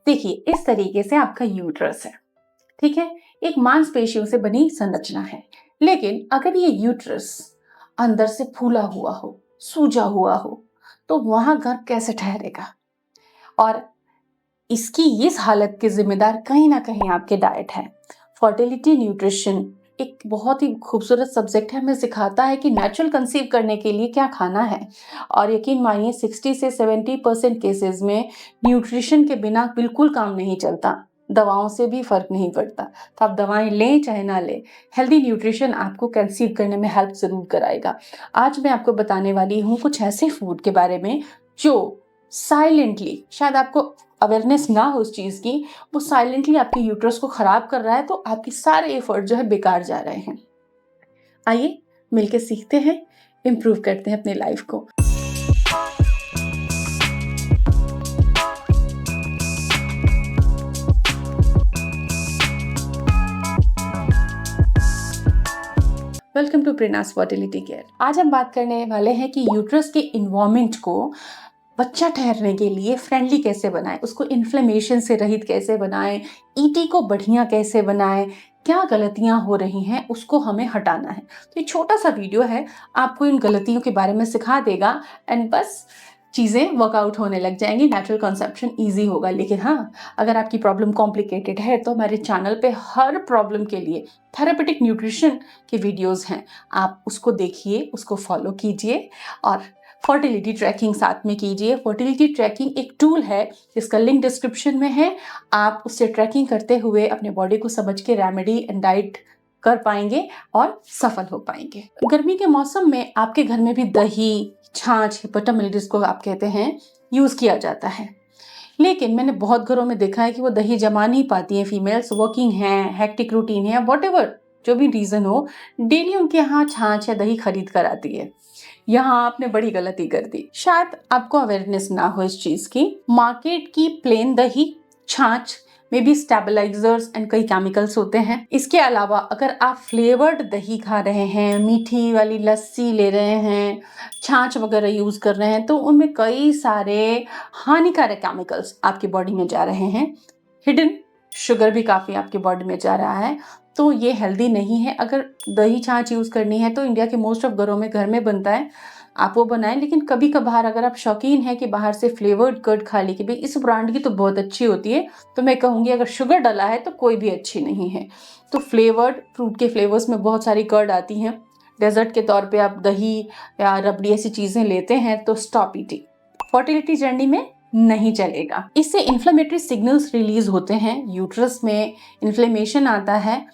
देखिए, इस तरीके से आपका यूट्रस है, ठीक है? एक मांसपेशियों से बनी संरचना है। लेकिन अगर ये यूट्रस अंदर से फूला हुआ हो, सूजा हुआ हो, तो वहां गर्भ कैसे ठहरेगा? और इसकी इस हालत के जिम्मेदार कहीं ना कहीं आपके डाइट है। फर्टिलिटी न्यूट्रिशन एक बहुत ही खूबसूरत सब्जेक्ट है, हमें सिखाता है कि नेचुरल कंसीव करने के लिए क्या खाना है। और यकीन मानिए 60 से 70% केसेस में न्यूट्रिशन के बिना बिल्कुल काम नहीं चलता, दवाओं से भी फर्क नहीं पड़ता। तो आप दवाएं लें चाहे ना लें, हेल्दी न्यूट्रिशन आपको कंसीव करने में हेल्प जरूर कराएगा। आज मैं आपको बताने वाली हूँ कुछ ऐसे फूड के बारे में जो साइलेंटली, शायद आपको अवेयरनेस ना हो उस चीज की, वो साइलेंटली आपके यूट्रस को खराब कर रहा है, तो आपके सारे एफर्ट जो है बेकार जा रहे हैं। आइए मिलके सीखते हैं, इम्प्रूव करते हैं अपनी लाइफ को। Welcome to Prerna's fertility care. आज हम बात करने वाले हैं कि यूट्रस के इन्वायरमेंट को बच्चा ठहरने के लिए फ्रेंडली कैसे बनाएं, उसको इन्फ्लेमेशन से रहित कैसे बनाएं, ईटी को बढ़िया कैसे बनाएं, क्या गलतियां हो रही हैं उसको हमें हटाना है। तो ये छोटा सा वीडियो है, आपको इन गलतियों के बारे में सिखा देगा एंड बस चीज़ें वर्कआउट होने लग जाएंगी, नेचुरल कंसेप्शन ईजी होगा। लेकिन हाँ, अगर आपकी प्रॉब्लम कॉम्प्लिकेटेड है तो हमारे चैनल पे हर प्रॉब्लम के लिए थेरेपेटिक न्यूट्रिशन के वीडियोस हैं, आप उसको देखिए, उसको फॉलो कीजिए और फर्टिलिटी ट्रैकिंग साथ में कीजिए। फर्टिलिटी ट्रैकिंग एक टूल है जिसका लिंक डिस्क्रिप्शन में है, आप उससे ट्रैकिंग करते हुए अपने बॉडी को समझ के रेमेडी एंड डाइट कर पाएंगे और सफल हो पाएंगे। गर्मी के मौसम में आपके घर में भी दही, छाछ, बटरमिल्क जिसको आप कहते हैं, यूज किया जाता है। लेकिन मैंने बहुत घरों में देखा है कि वो दही जमा नहीं पाती हैं, फीमेल्स वर्किंग हैं, हेक्टिक रूटीन है, व्हाटएवर जो भी रीजन हो, डेली उनके यहाँ छाछ या दही खरीद कर आती है। यहाँ आपने बड़ी गलती कर दी, शायद आपको अवेयरनेस ना हो इस चीज की। मार्केट की प्लेन दही, छाछ में भी स्टेबलाइजर्स एंड कई केमिकल्स होते हैं। इसके अलावा अगर आप फ्लेवर्ड दही खा रहे हैं, मीठी वाली लस्सी ले रहे हैं, छाछ वगैरह यूज कर रहे हैं, तो उनमें कई सारे हानिकारक केमिकल्स आपकी बॉडी में जा रहे हैं। हिडन शुगर भी काफी आपकी बॉडी में जा रहा है, तो ये हेल्दी नहीं है। अगर दही छाछ यूज करनी है तो इंडिया के मोस्ट ऑफ घरों में घर में बनता है, आप वो बनाएं। लेकिन कभी कभार अगर आप शौकीन हैं कि बाहर से फ्लेवर्ड कर्ड खा ली कि भाई इस ब्रांड की तो बहुत अच्छी होती है, तो मैं कहूंगी अगर शुगर डला है तो कोई भी अच्छी नहीं है। तो फ्लेवर्ड फ्रूट के फ्लेवर्स में बहुत सारी कर्ड आती हैं, डेजर्ट के तौर पे आप दही या रबड़ी ऐसी चीजें लेते हैं तो स्टॉप ईटिंग। फर्टिलिटी जर्नी में नहीं चलेगा। इससे इन्फ्लेमेटरी सिग्नल्स रिलीज होते हैं, यूट्रस में इन्फ्लेमेशन आता है,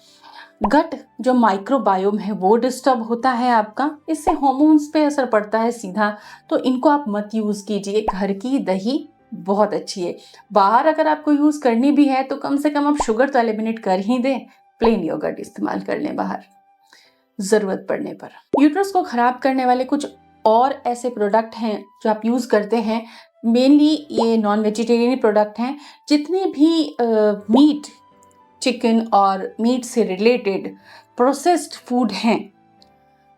गट जो माइक्रोबायोम है वो डिस्टर्ब होता है आपका, इससे हॉर्मोन्स पे असर पड़ता है सीधा। तो इनको आप मत यूज कीजिए। घर की दही बहुत अच्छी है। बाहर अगर आपको यूज करनी भी है तो कम से कम आप शुगर तो एलिमिनेट कर ही दें, प्लेन योगर्ट इस्तेमाल कर लें बाहर जरूरत पड़ने पर। यूट्रस को खराब करने वाले कुछ और ऐसे प्रोडक्ट हैं जो आप यूज करते हैं, मेनली ये नॉन वेजिटेरियन प्रोडक्ट हैं। जितने भी मीट, चिकन और मीट से रिलेटेड प्रोसेस्ड फूड हैं,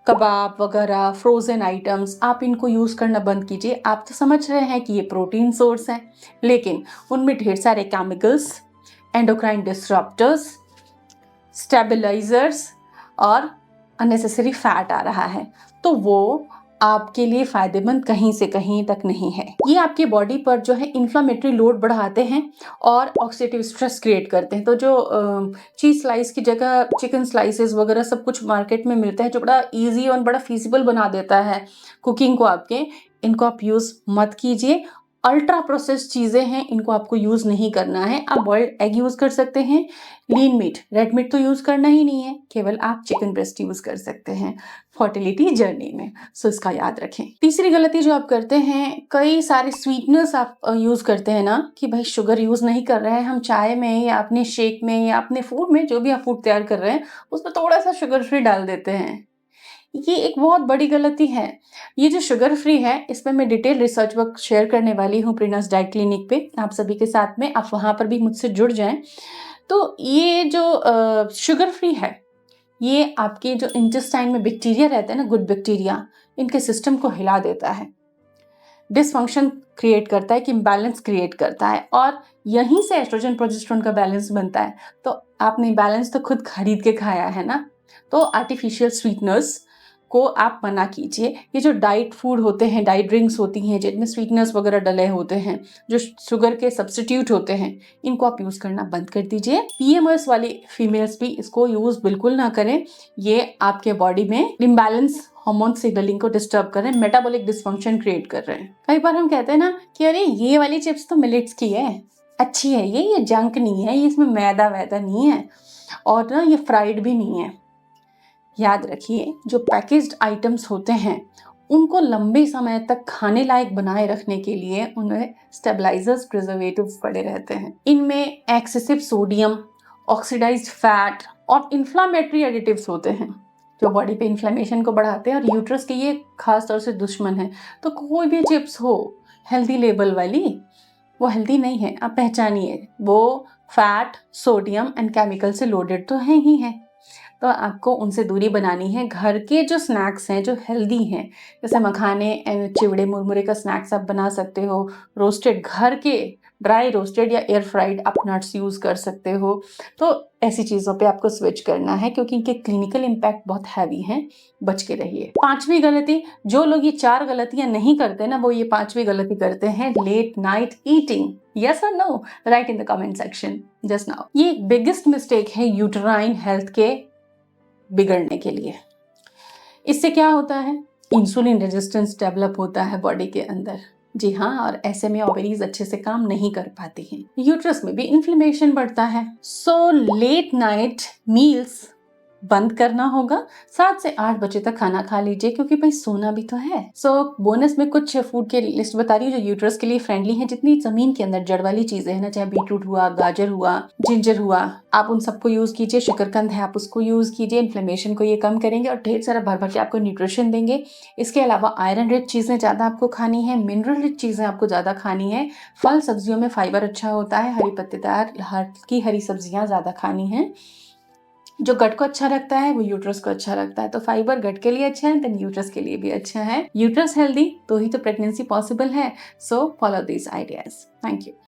कबाब वगैरह, फ्रोजन आइटम्स, आप इनको यूज करना बंद कीजिए। आप तो समझ रहे हैं कि ये प्रोटीन सोर्स है, लेकिन उनमें ढेर सारे केमिकल्स, एंडोक्राइन डिसरप्टर्स, स्टेबलाइजर्स और अननेसेसरी फैट आ रहा है। तो वो आपके लिए फायदेमंद कहीं से कहीं तक नहीं है। ये आपकी बॉडी पर जो है इन्फ्लामेटरी लोड बढ़ाते हैं और ऑक्सीडेटिव स्ट्रेस क्रिएट करते हैं। तो जो चीज स्लाइस की जगह चिकन स्लाइसेस वगैरह सब कुछ मार्केट में मिलता है, जो बड़ा इजी और बड़ा फीजिबल बना देता है कुकिंग को आपके, इनको आप यूज मत कीजिए। अल्ट्रा प्रोसेस्ड चीजें हैं, इनको आपको यूज नहीं करना है। आप बॉइल्ड एग यूज कर सकते हैं, लीन मीट, रेड मीट तो यूज करना ही नहीं है, केवल आप चिकन ब्रेस्ट यूज कर सकते हैं फर्टिलिटी जर्नी में। सो इसका याद रखें। तीसरी गलती जो आप करते हैं, कई सारे स्वीटनर्स आप यूज करते हैं ना, कि भाई शुगर यूज नहीं कर रहे हैं हम चाय में या अपने शेक में या अपने फूड में, जो भी आप फूड तैयार कर रहे हैं उसमें थोड़ा सा शुगर फ्री डाल देते हैं। ये एक बहुत बड़ी गलती है। ये जो शुगर फ्री है, इसमें मैं डिटेल रिसर्च वर्क शेयर करने वाली हूँ प्रेरणास डाइट क्लिनिक पे, आप सभी के साथ में, आप वहां पर भी मुझसे जुड़ जाएं। तो ये जो शुगर फ्री है, ये आपके जो इंटेस्टाइन में बैक्टीरिया रहते हैं ना, गुड बैक्टीरिया, इनके सिस्टम को हिला देता है। डिसफंक्शन क्रिएट करता है, कि इम्बैलेंस क्रिएट करता है, और यहीं से एस्ट्रोजन प्रोजेस्टेरोन का बैलेंस बनता है। तो आपने बैलेंस तो खुद खरीद के खाया है ना। तो आर्टिफिशियल स्वीटनर्स को आप मना कीजिए। ये जो डाइट फूड होते हैं, डाइट ड्रिंक्स होती हैं जिनमें स्वीटनर्स वगैरह डले होते हैं, जो शुगर के सब्स्टिट्यूट होते हैं, इनको आप यूज़ करना बंद कर दीजिए। पीएमओएस वाली फीमेल्स भी इसको यूज़ बिल्कुल ना करें। ये आपके बॉडी में इम्बैलेंस हार्मोन सिग्नलिंग को डिस्टर्ब कर रहे हैं, मेटाबॉलिक डिसफंक्शन क्रिएट कर रहे हैं। कई बार हम कहते हैं ना कि अरे ये वाली चिप्स तो मिलेट्स की है, अच्छी है, ये जंक नहीं है, ये इसमें मैदा वैदा नहीं है, और ना ये फ्राइड भी नहीं है। याद रखिए, जो पैकेज्ड आइटम्स होते हैं उनको लंबे समय तक खाने लायक बनाए रखने के लिए उन्हें स्टेबलाइजर्स, प्रिजर्वेटिव्स पड़े रहते हैं। इनमें एक्सेसिव सोडियम, ऑक्सीडाइज्ड फैट और इन्फ्लामेटरी एडिटिव्स होते हैं जो बॉडी पे इन्फ्लेमेशन को बढ़ाते हैं, और यूट्रस के ये खास तौर से दुश्मन है। तो कोई भी चिप्स हो हेल्दी लेबल वाली, वो हेल्दी नहीं है, आप पहचानिए। वो फैट, सोडियम एंड केमिकल से लोडेड तो है ही है। तो आपको उनसे दूरी बनानी है। घर के जो स्नैक्स हैं जो हेल्दी हैं, जैसे मखाने, चिवड़े, मुरमुरे का स्नैक्स आप बना सकते हो। रोस्टेड, घर के ड्राई रोस्टेड या एयर फ्राइड आप नट्स यूज़ कर सकते हो। तो ऐसी चीज़ों पे आपको स्विच करना है, क्योंकि इनके क्लिनिकल इम्पैक्ट बहुत हैवी हैं। बच के रहिए। पांचवी गलती, जो लोग ये 4 गलतियां नहीं करते ना, वो ये 5वीं गलती करते हैं, लेट नाइट ईटिंग। यस और no? Write in the comment section just now. ये एक बिगेस्ट मिस्टेक है यूटराइन हेल्थ के बिगड़ने के लिए। इससे क्या होता है? इंसुलिन रेजिस्टेंस डेवलप होता है बॉडी के अंदर। जी हाँ, और ऐसे में ओवरीज अच्छे से काम नहीं कर पाती हैं। यूट्रस में भी इन्फ्लेमेशन बढ़ता है। सो लेट नाइट मील्स बंद करना होगा। 7 से 8 बजे तक खाना खा लीजिए, क्योंकि भाई सोना भी तो है। बोनस में कुछ फूड के लिस्ट बता रही हूँ जो यूट्रस के लिए फ्रेंडली है। जितनी जमीन के अंदर जड़ वाली चीजें हैं ना, चाहे बीटरूट हुआ, गाजर हुआ, जिंजर हुआ, आप उन सबको यूज कीजिए। शकरकंद है, आप उसको यूज कीजिए। इन्फ्लेमेशन को ये कम करेंगे और ढेर सारा भर भर के आपको न्यूट्रिशन देंगे। इसके अलावा आयरन रिच चीजें ज्यादा आपको खानी है, मिनरल रिच चीजें आपको ज्यादा खानी है। फल सब्जियों में फाइबर अच्छा होता है, हरी पत्तेदार हरी सब्जियां ज्यादा खानी है। जो गट को अच्छा रखता है वो यूट्रस को अच्छा रखता है। तो फाइबर गट के लिए अच्छा है, देन यूट्रस के लिए भी अच्छा है। यूट्रस हेल्दी तो ही तो प्रेगनेंसी पॉसिबल है। So follow this ideas. Thank you.